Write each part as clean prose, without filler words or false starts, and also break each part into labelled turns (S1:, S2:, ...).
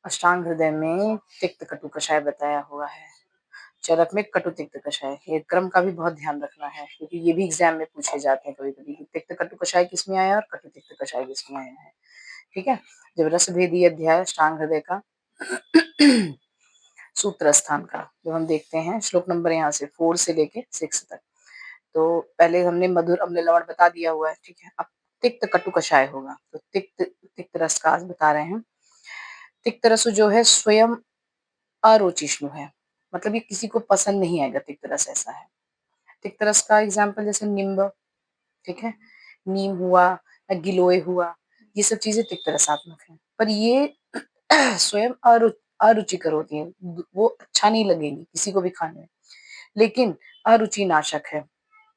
S1: अष्टांग हृदय में तिक्त कटु कषाय बताया हुआ है। चरक में कटु तिक्त कषाय। ये क्रम का भी बहुत ध्यान रखना है क्योंकि ये भी एग्जाम में पूछे जाते हैं कभी-कभी कि तिक्त कटु कषाय किसमें आया और कटु तिक्त कषाय किसमें आया है। ठीक है? जब रसभेदी अध्याय अष्टांग हृदय का सूत्र स्थान का जो हम देखते हैं, श्लोक नंबर यहाँ से 4 से लेके 6 तक। तो पहले हमने मधुर अम्ल लवण बता दिया हुआ है, ठीक है? अब तिक्त कटु कषाय होगा। तो तिक्त रस का आज बता रहे हैं। तिक्त रस जो है स्वयं अरुचिष्णु है, मतलब ये किसी को पसंद नहीं आएगा। तिक्त रस ऐसा है। तिक्त रस का एग्जाम्पल जैसे नींब, ठीक है, नीम हुआ या गिलोय हुआ, ये सब चीजें तिक्त रसात्मक है, पर ये स्वयं अरुचिकर होती है, वो अच्छा नहीं लगेगी किसी को भी खाने में, लेकिन अरुचि नाशक है।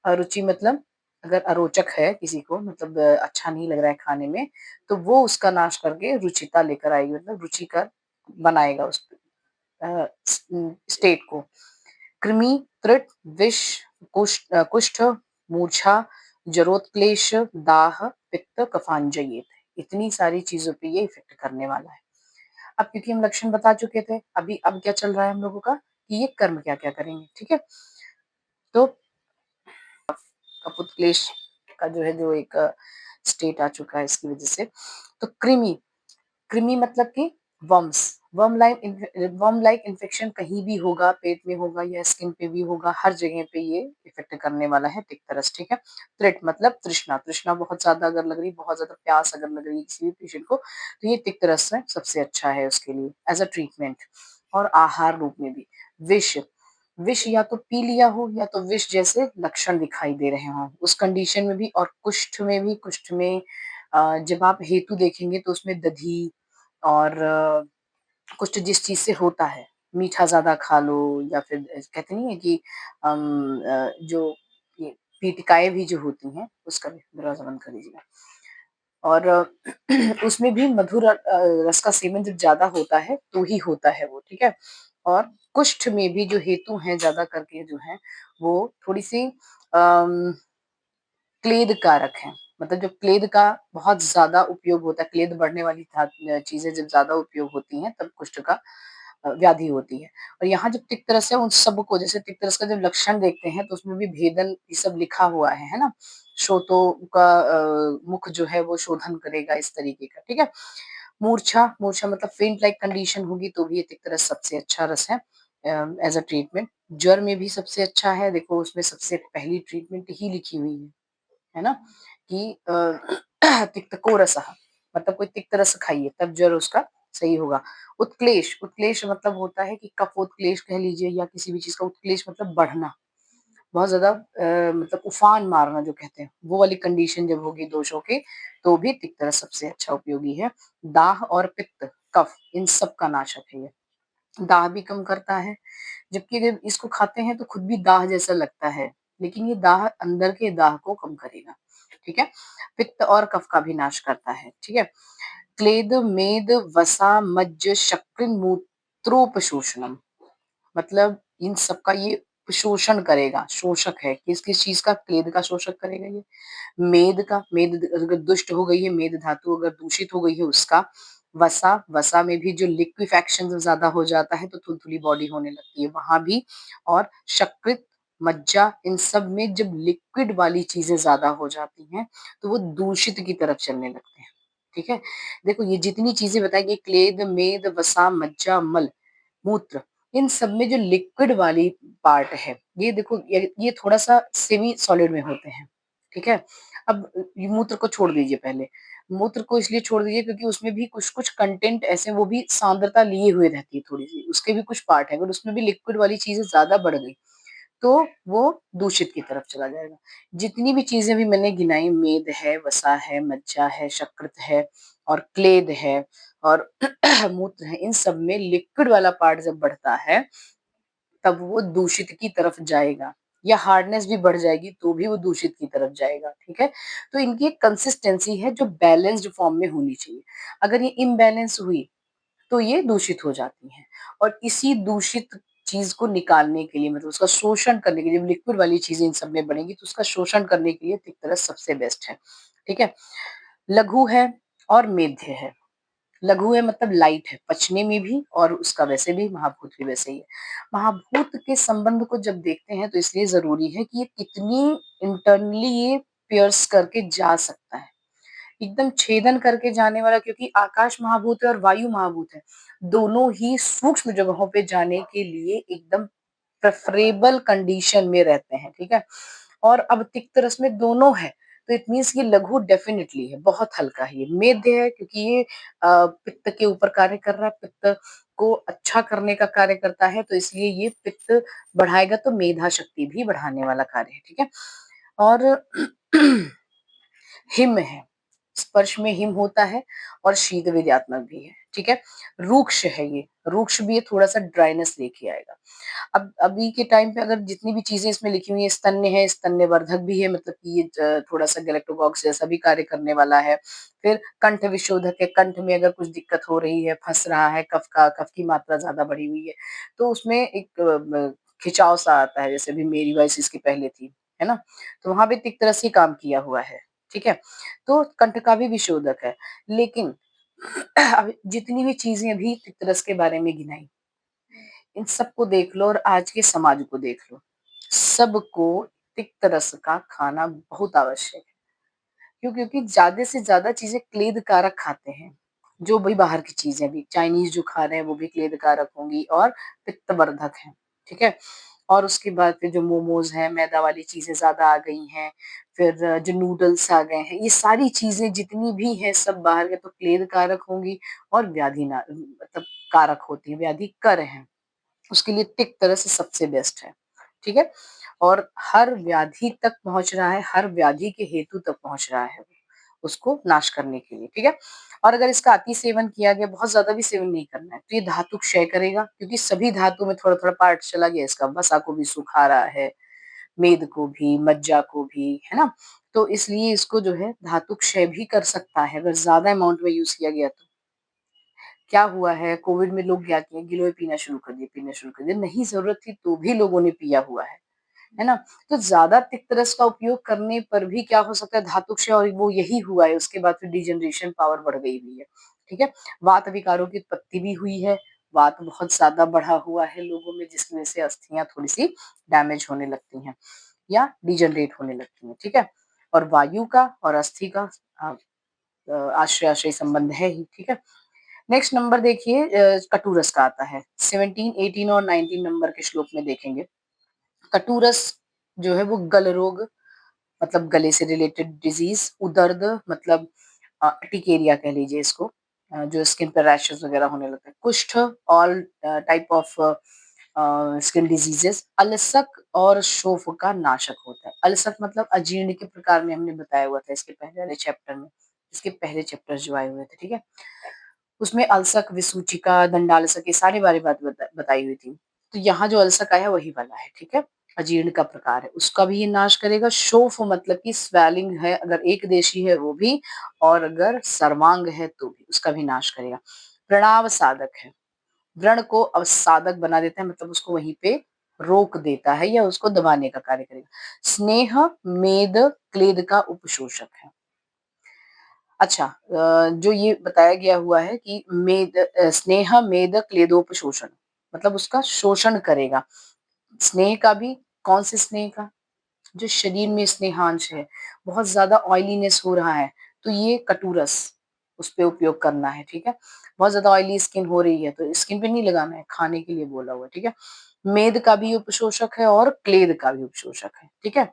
S1: अरुचि मतलब अगर अरोचक है किसी को, मतलब अच्छा नहीं लग रहा है खाने में, तो वो उसका नाश करके रुचिता लेकर आएगी, मतलब रुचिकर बनाएगा उस स्टेट को। कृमि, त्रिट, विष, कुष्ठ, मूर्छा, जरोत्क्लेश, दाह, पित्त, कफांजयेत, इतनी सारी चीजों पे ये इफेक्ट करने वाला है। अब क्योंकि हम लक्षण बता चुके थे, अब क्या चल रहा है हम लोगों का कि ये कर्म क्या क्या करेंगे। ठीक है, तो कपोत्क्लेश का जो एक स्टेट आ चुका है इसकी वजह से। तो कृमि, कृमि मतलब कि वर्म्स, वर्म लाइक इन्फेक्शन कहीं भी होगा, पेट में होगा या स्किन पे भी होगा, हर जगह पे ये इफेक्ट करने वाला है तिक्त रस। ठीक है, त्रिट मतलब तृष्णा, तृष्णा बहुत ज्यादा अगर लग रही, बहुत ज्यादा प्यास अगर लग रही है किसी भी पेशेंट को, तो ये तिक्त रस है सबसे अच्छा है उसके लिए एज अ ट्रीटमेंट। और आहार रूप में भी विष, विष या तो पी लिया हो या तो विष जैसे लक्षण दिखाई दे रहे हो उस कंडीशन में भी। और कुष्ठ में भी, कुष्ठ में जब आप हेतु देखेंगे तो उसमें दधी और कुछ जिस चीज से होता है, मीठा ज्यादा खा लो, या फिर कहते नहीं है कि जो ये पीटिकाएं भी जो होती हैं उसका भी दरवाजा बंद कर दीजिएगा। और उसमें भी मधुर रस का सेवन जब ज्यादा होता है तो ही होता है वो। ठीक है, और कुष्ठ में भी जो हेतु हैं ज्यादा करके जो है वो थोड़ी सी क्लेद कारक है, मतलब जो क्लेद का बहुत ज्यादा उपयोग होता है, क्लेद बढ़ने वाली चीजें जब ज्यादा उपयोग होती हैं तब कुष्ठ का व्याधि होती है। और यहाँ जब तिक्त रस है उन सबको, जैसे तिक्त रस का जब लक्षण देखते हैं तो उसमें भी भेदन ये सब लिखा हुआ है ना, श्रोतों का मुख जो है वो शोधन करेगा इस तरीके का। ठीक है, मूर्छा, मूर्छा मतलब फेंट लाइक कंडीशन होगी तो भी ये तिक्त रस सबसे अच्छा रस है एज अ ट्रीटमेंट। ज्वर में भी सबसे अच्छा है, देखो उसमें सबसे पहली ट्रीटमेंट ही लिखी हुई है ना, कि तिक्त को रसः, मतलब कोई तिक्त रस खाइए तब ज्वर उसका सही होगा। उत्क्लेश, उत्क्लेश मतलब होता है कि कफोत्क्लेश कह लीजिए या किसी भी चीज का उत्क्लेश मतलब बढ़ना, बहुत ज्यादा मतलब उफान मारना जो कहते हैं, वो वाली कंडीशन जब होगी दोषों के तो भी तिक्त रस सबसे अच्छा उपयोगी है। दाह और पित्त, कफ, इन सब का नाशक है ये। दाह भी कम करता है, जबकि जब इसको खाते हैं तो खुद भी दाह जैसा लगता है, लेकिन ये दाह अंदर के दाह को कम करेगा। ठीक है, पित्त और कफ का भी नाश करता है। ठीक है, क्लेद, मेद, वसा, मज्ज, शक्रिन, मूत्रोपशोषणम, मतलब इन सब का ये शोषण करेगा, शोषक है। किस किस चीज का? क्लेद का शोषक करेगा ये, मेद का, मेद अगर दुष्ट हो गई है, मेद धातु अगर दूषित हो गई है उसका। वसा, वसा में भी जो लिक्विफेक्शन ज्यादा हो जाता है तो थुलथुली बॉडी होने लगती है वहां भी। और शकृत, मज्जा, इन सब में जब लिक्विड वाली चीजें ज्यादा हो जाती हैं तो वो दूषित की तरफ चलने लगते हैं। ठीक है, देखो ये जितनी चीजें बताई गई, क्लेद, मेद, वसा, मज्जा, मल, मूत्र, इन सब में जो लिक्विड वाली पार्ट है, ये देखो ये थोड़ा सा सेमी सॉलिड में होते हैं। ठीक है, अब ये मूत्र को छोड़ दीजिए, पहले मूत्र को इसलिए छोड़ दीजिए क्योंकि उसमें भी कुछ कुछ कंटेंट ऐसे, वो भी सांद्रता लिए हुए रहती है थोड़ी सी, उसके भी कुछ पार्ट है, अगर उसमें भी लिक्विड वाली चीजें ज्यादा बढ़ गई तो वो दूषित की तरफ चला जाएगा। जितनी भी चीजें भी मैंने गिनाई, मेद है, वसा है, मज्जा है, शकृत है और क्लेद है और मूत्र है, इन सब में लिक्विड वाला पार्ट जब बढ़ता है तब वो दूषित की तरफ जाएगा, या हार्डनेस भी बढ़ जाएगी तो भी वो दूषित की तरफ जाएगा। ठीक है, तो इनकी एक कंसिस्टेंसी है जो बैलेंस्ड फॉर्म में होनी चाहिए। अगर ये इम्बैलेंस हुई तो ये दूषित हो जाती हैं। और इसी दूषित चीज को निकालने के लिए, मतलब उसका शोषण करने के लिए, जब लिक्विड वाली चीजें इन सब में बनेगी तो उसका शोषण करने के लिए तिक्त रस सबसे बेस्ट है। ठीक है, लघु है और मेध्य है। लघु है मतलब लाइट है, पचने में भी और उसका वैसे भी, महाभूत भी वैसे ही है। महाभूत के संबंध को जब देखते हैं तो इसलिए ज़रूरी है कि ये कितनी इंटरनली ये पियर्स करके जा सकता है। एकदम छेदन करके जाने वाला, क्योंकि आकाश महाभूत है और वायु महाभूत है। दोनों ही सूक्ष्म जगहों पे जाने के लिए एकदम प्रेफरेबल कंडीशन में रहते हैं, ठीक है? और अब तिक्त रस में दोनों है, तो इट मीन्स ये लघु डेफिनिटली है, बहुत हल्का है ये। मेध्य है क्योंकि ये पित्त के ऊपर कार्य कर रहा है, पित्त को अच्छा करने का कार्य करता है, तो इसलिए ये पित्त बढ़ाएगा तो मेधा शक्ति भी बढ़ाने वाला कार्य है, ठीक है? और हिम है, स्पर्श में हिम होता है और शीत वीर्यात्मक भी है, ठीक है? रूक्ष है ये, रूक्ष भी है, थोड़ा-सा ड्राइनेस लेके आएगा। अब अभी के टाइम पे अगर जितनी भी चीज़ें इसमें लिखी हुई हैं, स्तन्य है, स्तन्यवर्धक भी है, मतलब कि ये थोड़ा-सा गैलेक्टोकॉक्स जैसा भी कार्य करने वाला है। फिर कंठ विशोधक है, कंठ में अगर कुछ दिक्कत हो रही है, फँस रहा है, कफ की मात्रा ज़्यादा बढ़ी हुई है, तो उसमें एक खिंचाव-सा आता है, जैसे अभी मेरी वॉइस इसके पहले थी, है ना? तो वहाँ पे तिक्त रस ही काम किया हुआ है, ठीक है? तो कंठ का भी विशोधक है। लेकिन अब जितनी भी चीज़ें अभी तिक्त रस के बारे में गिनाई, इन सबको देख लो और आज के समाज को देख लो। सबको तिक्त रस का खाना बहुत आवश्यक है। क्यों? क्योंकि ज़्यादा से ज़्यादा चीज़ें क्लेद कारक खाते हैं। जो भी बाहर की चीज़ें भी, चाइनीज़ जो खा रहे हैं वो भी क्लेद कारक होंगी और पित्तवर्धक हैं, ठीक है? और उसके बाद फिर जो मोमोज़ हैं, मैदा वाली चीज़ें ज़्यादा आ गई हैं, फिर जो नूडल्स आ गए हैं, ये सारी चीज़ें जितनी भी हैं सब बाहर के तो क्लेद कारक होंगी और व्याधि ना मतलब कारक होती हैं, व्याधि कर हैं। उसके लिए टिक तरह से सबसे बेस्ट है, ठीक है? और हर व्याधि तक पहुँच रहा है, हर व्याधि के हेतु तक पहुँच रहा है वो, उसको नाश करने के लिए, ठीक है? और अगर इसका अति सेवन किया गया, बहुत ज़्यादा भी सेवन नहीं करना है, तो ये धातु क्षय करेगा, क्योंकि सभी धातु में थोड़ा-थोड़ा पार्ट चला गया इसका, वसा को भी सुखा रहा है, मेद को भी, मज्जा को भी, है ना? तो इसलिए इसको जो है धातु क्षय भी कर सकता है, अगर ज़्यादा अमाउंट में यूज़ किया गया तो। क्या हुआ है, कोविड में लोग क्या किए, गिलोय पीना शुरू कर दिए, पीना शुरू कर दिए। नहीं ज़रूरत थी तो भी लोगों ने पिया हुआ है ना? तो ज़्यादा तिक्त रस का उपयोग करने पर भी क्या हो सकता है, धातु क्षय, और वो यही हुआ है, उसके बाद फिर डिजेनरेशन पावर बढ़ गई हुई है, ठीक है? वात विकारों की उत्पत्ति भी हुई है, वात बहुत ज़्यादा बढ़ा हुआ है लोगों में, जिसकी वजह से अस्थियाँ थोड़ी-सी डैमेज होने लगती हैं या डिजेनरेट होने लगती हैं, ठीक है? और वायु का और अस्थि का अ आश्रय-आश्रय संबंध है ही, ठीक है? नेक्स्ट नंबर देखिए, कटुरस का आता है। 17, 18 और 19 नंबर के श्लोक में देखेंगे। कटुरस जो है वो गल रोग, मतलब गले से रिलेटेड डिजीज़, उदर्द मतलब अर्टिकेरिया कह लीजिए इसको, जो स्किन पे रैशेज़ वगैरह होने लगते हैं। कुष्ठ, all type of skin diseases, अलसक और शोफ का नाशक होता है। अलसक मतलब अजीर्ण के प्रकार में हमने बताया हुआ था इसके पहले वाले चैप्टर में। इसके पहले चैप्टर्स जो आए हुए थे, ठीक है? उसमें अलसक, विसूचिका, दंडालसक ये सारी बारी बात बताई हुई थी। तो यहाँ जो अलसक आया वही वाला है, ठीक है? अजीर्ण का प्रकार है, उसका भी ये नाश करेगा। शोफ मतलब कि स्वेलिंग है, अगर एकदेशी है वो भी, और अगर सर्वांग है तो भी, उसका भी नाश करेगा। प्रणव साधक है, व्रण को अवसाधक बना देता है, मतलब उसको वहीं पे रोक देता है या उसको दबाने का कार्य करेगा। स्नेह, मेद, क्लेद का उपशोषक है। अच्छा, जो ये बताया गया हुआ है कि स्नेह मेद क्लेदोपशोषण, मतलब उसका शोषण करेगा। स्नेह का भी, कौन से स्नेह का? जो शरीर में स्नेहांश है, बहुत ज़्यादा ऑयलीनेस हो रहा है, तो ये कटुरस उस पे उपयोग करना है, ठीक है? बहुत ज़्यादा ऑयली स्किन हो रही है, तो स्किन पे नहीं लगाना है, खाने के लिए बोला हुआ है, ठीक है? मेद का भी उपशोषक है और क्लेद का भी उपशोषक है, ठीक है?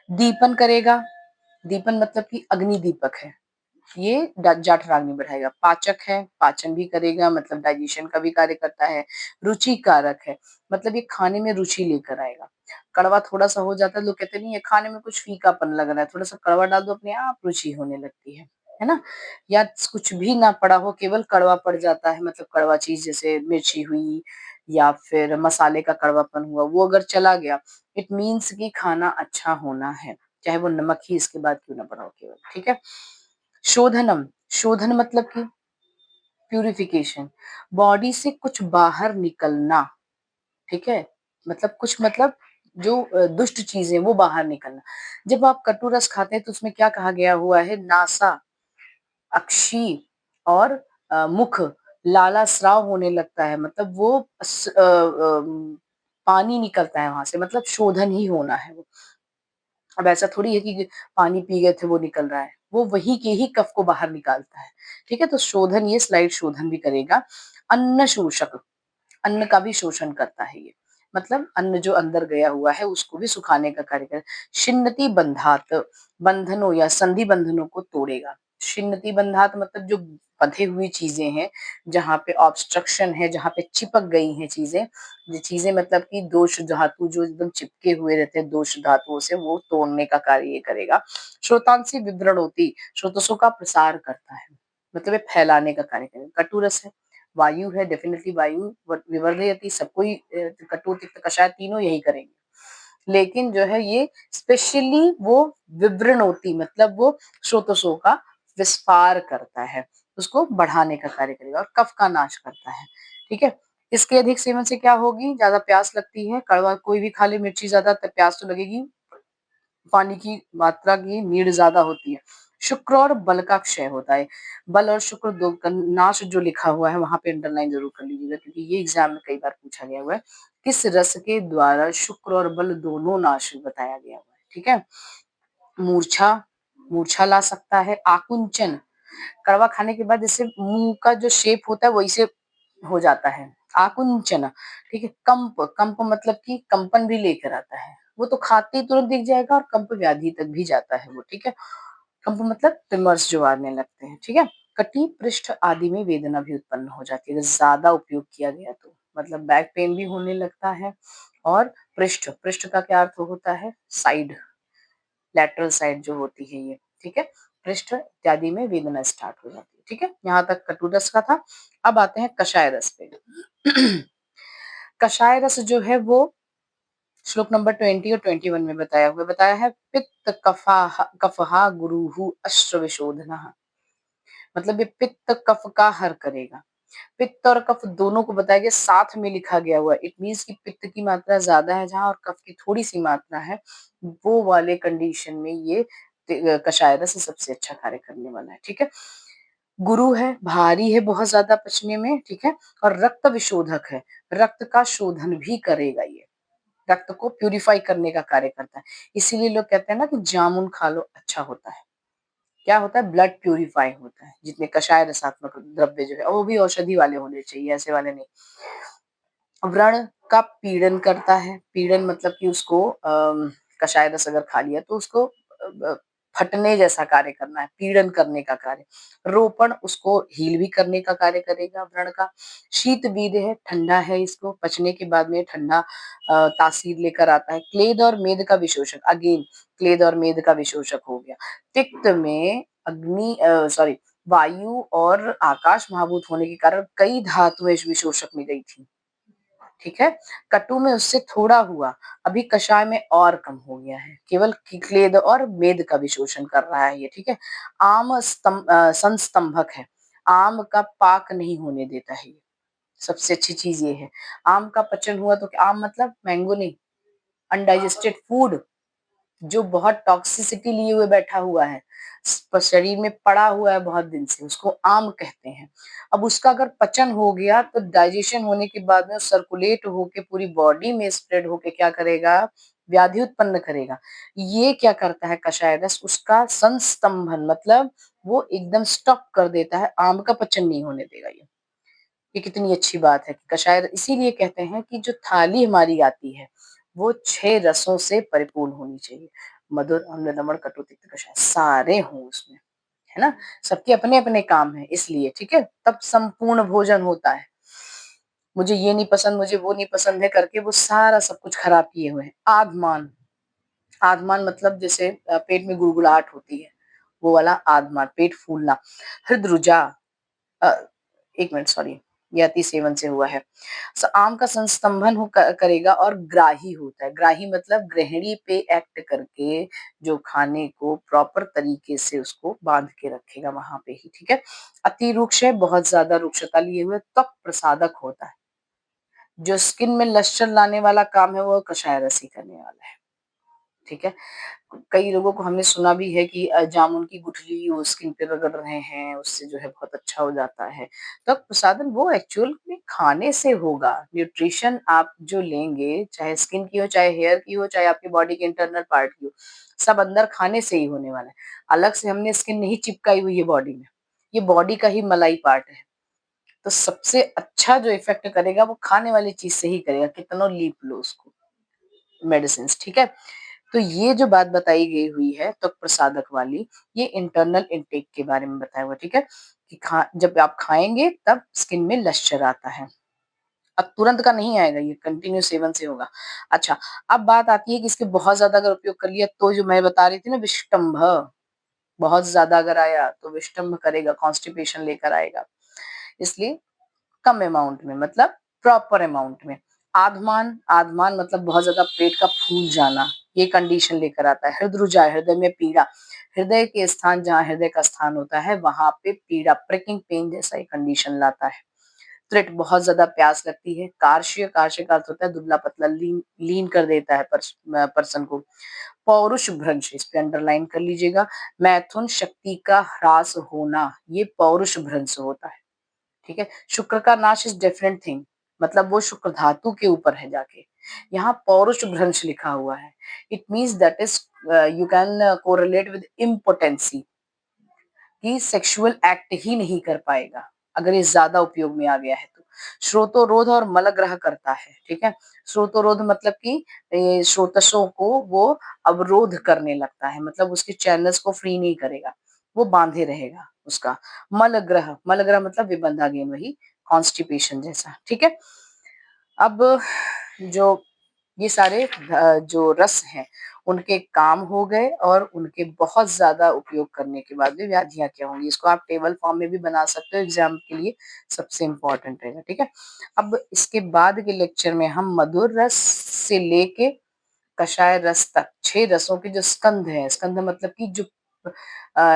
S1: दीपन करेगा, दीपन मतलब कि अग्नि दीपक है। ये जठराग्नि बढ़ाएगा। पाचक है, पाचन भी करेगा, मतलब डाइजेशन का भी कार्य करता है। रुचिकारक है, मतलब ये खाने में रुचि लेकर आएगा। कड़वा थोड़ा-सा हो जाता है, लोग कहते नहीं है खाने में कुछ फीकापन लग रहा है, थोड़ा-सा कड़वा डाल दो अपने आप रुचि होने लगती है ना? या कुछ भी ना पड़ा हो, केवल कड़वा पड़ जाता है, मतलब कड़वा चीज़ जैसे मिर्ची हुई या फिर मसाले का कड़वापन हुआ, वो अगर चला गया, इट मीन्स कि खाना अच्छा होना है, चाहे वो नमक ही इसके बाद क्यों ना पड़ा हो केवल, ठीक है? शोधनम, शोधन मतलब कि प्यूरिफिकेशन, बॉडी से कुछ बाहर निकलना, ठीक है? मतलब कुछ मतलब जो दुष्ट चीज़ें वो बाहर निकलना। जब आप कटु रस खाते हैं तो उसमें क्या कहा गया हुआ है, नासा, अक्षी और मुख लालास्राव होने लगता है, मतलब वो पानी निकलता है वहाँ से, मतलब शोधन ही होना है वो। अब ऐसा थोड़ी है कि पानी पी गए थे वो निकल रहा है, वो वहीं के ही कफ को बाहर निकालता है, ठीक है? तो शोधन, ये स्लाइड शोधन भी करेगा। अन्न शोषक, अन्न का भी शोषण करता है ये, मतलब अन्न जो अंदर गया हुआ है उसको भी सुखाने का कार्य करे। छिन्नति बंधात, बंधनों या संधि बंधनों को तोड़ेगा। छिन्नति बंधात मतलब जो बंधे हुई चीजें हैं, जहाँ पे ऑब्स्ट्रक्शन है, जहाँ पे चिपक गई हैं चीजें, ये चीजें मतलब कि दोष धातु जो एकदम चिपके हुए रहते हैं दोष धातुओं से, वो तोड़ने का कार्य ये करेगा। श्रोतांसी विवरण होती, स्रोतसों का प्रसार करता है, मतलब ये फैलाने का कार्य करेगा। कटुरस है, वायु है, डेफिनेटली वायु विवर्धयति, सबको ही कटु तिक्त कषाय तीनों यही करेंगे। लेकिन जो है ये स्पेशली वो विवृणोति, मतलब वो स्रोतसों का विस्तार करता है, उसको बढ़ाने का कार्य करेगा और कफ का नाश करता है, ठीक है? इसके अधिक सेवन से क्या होगी, ज्यादा प्यास लगती है, कड़वा कोई भी खा ले मिर्ची ज्यादा तो प्यास तो लगेगी, पानी की मात्रा की नीड ज्यादा होती है। शुक्र और बल का क्षय होता है। बल और शुक्र दो का नाश जो लिखा हुआ है वहां पे अंडरलाइन जरूर कर लीजिएगा, क्योंकि ये एग्जाम में कई बार पूछा गया हुआ है। किस रस के द्वारा शुक्र और बल दोनों नाश बताया गया हुआ है, ठीक है? मूर्छा, मूर्छा ला सकता है। आकुंचन, कड़वा खाने के बाद जैसे मुंह का जो शेप होता है वैसे हो जाता है, आकुंचन, ठीक है? कंप, कंप मतलब कि कंपन भी लेकर आता है, वो तो खाते ही तुरंत दिख जाएगा और कंप व्याधि तक भी जाता है वो, ठीक है? कंप मतलब ट्रिमर्स जो आने लगते हैं, ठीक है? कटी, पृष्ठ आदि में वेदना भी उत्पन्न हो जाती है अगर ज्यादा उपयोग किया गया तो, मतलब बैक पेन भी होने लगता है। और पृष्ठ, पृष्ठ का क्या अर्थ होता है, साइड, लैटरल साइड जो होती है ये, ठीक है? पृष्ठ इत्यादि में वेदना स्टार्ट हो जाती है, ठीक है? यहाँ तक कटुरस का था। अब आते हैं कषाय रस पे। कषाय रस जो है वो श्लोक नंबर 20 और 21 में बताया है, पित्त कफहा गुरुहु अश्र विशोधन, मतलब ये पित्त कफ का हर करेगा। पित्त और कफ दोनों को बताया गया, साथ में लिखा गया हुआ, इट मीन्स कि पित्त की मात्रा ज्यादा है जहाँ और कफ की थोड़ी सी मात्रा है, वो वाले कंडीशन में ये कषाय रस सबसे अच्छा कार्य करने वाला है, ठीक है? गुरु है, भारी है बहुत ज्यादा पचने में, ठीक है? और रक्त विशोधक है, रक्त का शोधन भी करेगा ये, रक्त को प्यूरिफाई करने का कार्य करता है। इसीलिए लोग कहते हैं ना कि जामुन खा लो, अच्छा होता है। क्या होता है, ब्लड प्यूरिफाई होता है, जितने कषाय रसात्मक द्रव्य जो है, और वो भी औषधि वाले होने चाहिए, ऐसे वाले नहीं। व्रण का पीड़न करता है, पीड़न मतलब कि उसको कषाय रस अगर खा लिया तो उसको फटने जैसा कार्य करना है, पीड़न करने का कार्य। रोपण, उसको हील भी करने का कार्य करेगा व्रण का। शीत बीज है, ठंडा है, इसको पचने के बाद में ठंडा तासीर लेकर आता है। क्लेद और मेद का विशोषक, अगेन क्लेद और मेद का विशोषक हो गया। तिक्त में अग्नि, सॉरी, वायु और आकाश महाभूत होने के कारण कई धातुएं विशोषक में गई थी, ठीक है? कटु में उससे थोड़ा हुआ, अभी कषाय में और कम हो गया है, केवल क्लेद और मेद का विशोषण कर रहा है ये, ठीक है? आम संस्तंभक है, आम का पाक नहीं होने देता है ये, सबसे अच्छी चीज ये है। आम का पचन हुआ तो आम मतलब मैंगो नहीं, अनडाइजेस्टेड फूड जो बहुत टॉक्सिसिटी लिए हुए बैठा हुआ है, शरीर में पड़ा हुआ है बहुत दिन से, उसको आम कहते हैं। अब उसका अगर पचन हो गया तो डाइजेशन होने के बाद में सर्कुलेट होके पूरी बॉडी में स्प्रेड होके क्या करेगा, व्याधि उत्पन्न करेगा। ये क्या करता है कषाय रस, उसका संस्तंभन, मतलब वो एकदम स्टॉप कर देता है, आम का पचन नहीं होने देगा ये कितनी अच्छी बात है कि कषाय, इसीलिए कहते हैं कि जो थाली हमारी आती है वो 6 रसों से परिपूर्ण होनी चाहिए। मधुर, अम्ल, दमन, कटु, तिक्त, कषाय सारे हों उसमें, है ना? सबके अपने अपने काम है इसलिए, ठीक है? तब संपूर्ण भोजन होता है। मुझे ये नहीं पसंद, मुझे वो नहीं पसंद है करके वो सारा सब कुछ खराब किए हुए हैं। आदमान, आदमान मतलब जैसे पेट में गुड़गुड़ाहट होती है, वो वाला आदमान, पेट फूलना। हृदरुजा, अ, एक मिनट सॉरी, ये अति सेवन से हुआ है। आम का संस्तंभन करेगा और ग्राही होता है, ग्राही मतलब ग्रहणी पे एक्ट करके जो खाने को प्रॉपर तरीके से उसको बांध के रखेगा वहां पे ही, ठीक है? अति रुक्ष है, बहुत ज्यादा रुक्षता लिए हुए, त्वक प्रसादक होता है, जो स्किन में लश्चर लाने वाला काम है वो कषाय रस ही करने वाला है, ठीक है? कई लोगों को हमने सुना भी है कि जामुन की गुठली वो स्किन पे रगड़ रहे हैं, उससे जो है बहुत अच्छा हो जाता है। त्वक प्रसादन वो एक्चुअल में खाने से होगा। न्यूट्रिशन आप जो लेंगे, चाहे स्किन की हो, चाहे हेयर की हो, चाहे आपकी बॉडी के इंटरनल पार्ट की हो, सब अंदर खाने से ही होने वाला है। अलग से हमने स्किन नहीं चिपकाई हुई है बॉडी में। ये बॉडी का ही मलाई पार्ट है। तो सबसे अच्छा जो इफ़ेक्ट करेगा वो खाने वाली चीज़ से ही करेगा, कितनों लीप लो उसको, मेडिसिन्स, ठीक है? तो ये जो बात बताई गई हुई है त्वक प्रसादक वाली, ये इंटरनल इनटेक के बारे में बताया हुआ है, ठीक है? कि जब आप खाएँगे तब स्किन में लश्चर आता है। अब तुरंत का नहीं आएगा ये, कंटिन्यू सेवन से होगा। अच्छा, अब बात आती है कि इसके बहुत ज़्यादा अगर उपयोग कर लिया तो जो मैं बता रही थी ना विषटंभ, बहुत ज़्यादा अगर आया तो विषटंभ करेगा, कॉन्स्टिपेशन लेकर आएगा। इसलिए कम अमाउंट में, मतलब प्रॉपर अमाउंट में। आधमान, आधमान मतलब बहुत ज़्यादा पेट का फूल जाना, ये कंडीशन लेकर आता है। हृदरुजा, हृदय में पीड़ा, हृदय के स्थान जहाँ हृदय का स्थान होता है वहाँ पे पीड़ा, प्रिकिंग पेन जैसा ये कंडीशन लाता है। त्रिट, बहुत ज़्यादा प्यास लगती है। कार्श्य, कार्श्य का अर्थ होता है दुबला-पतला, लीन लीन कर देता है पर्सन को। पौरुष भ्रंश, इस पे अंडरलाइन कर लीजिएगा। मैथुन, शक्ति का ह्रास होना, ये पौरुष भ्रंश होता है। ठीक है? शुक्र का नाश इज़ डिफरेंट थिंग, मतलब वो शुक्र धातु के ऊपर है जाके। यहाँ पौरुष भ्रंश लिखा हुआ है। It means that is you can correlate with impotency, कि सेक्सुअल एक्ट ही नहीं कर पाएगा, अगर ये ज़्यादा उपयोग में आ गया है तो। श्रोतोरोध और मलग्रह करता है, ठीक है? श्रोतोरोध मतलब कि स्रोतसों को वो अवरोध करने लगता है, मतलब उसके चैनल्स को फ्री नहीं करेगा, वो बाँधे रहेगा उसका। मलग्रह, मलग्रह मतलब विबंध, अगेन वही कॉन्स्टिपेशन जैसा, ठीक है? अब जो ये सारे जो रस हैं, उनके काम हो गए और उनके बहुत ज़्यादा उपयोग करने के बाद भी व्याधियाँ क्या होंगी, इसको आप टेबल फॉर्म में भी बना सकते हो एग्ज़ाम के लिए, सबसे इम्पोर्टेंट रहेगा, ठीक है? अब इसके बाद के लेक्चर में हम मधुर रस से लेके कषाय रस तक 6 रसों के जो स्कंध हैं, स्कंध मतलब कि जो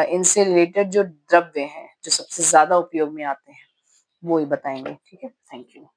S1: इनसे रिलेटेड जो द्रव्य हैं, जो सबसे ज़्यादा उपयोग में आते हैं, वो ही बताएँगे, ठीक है? Thank you.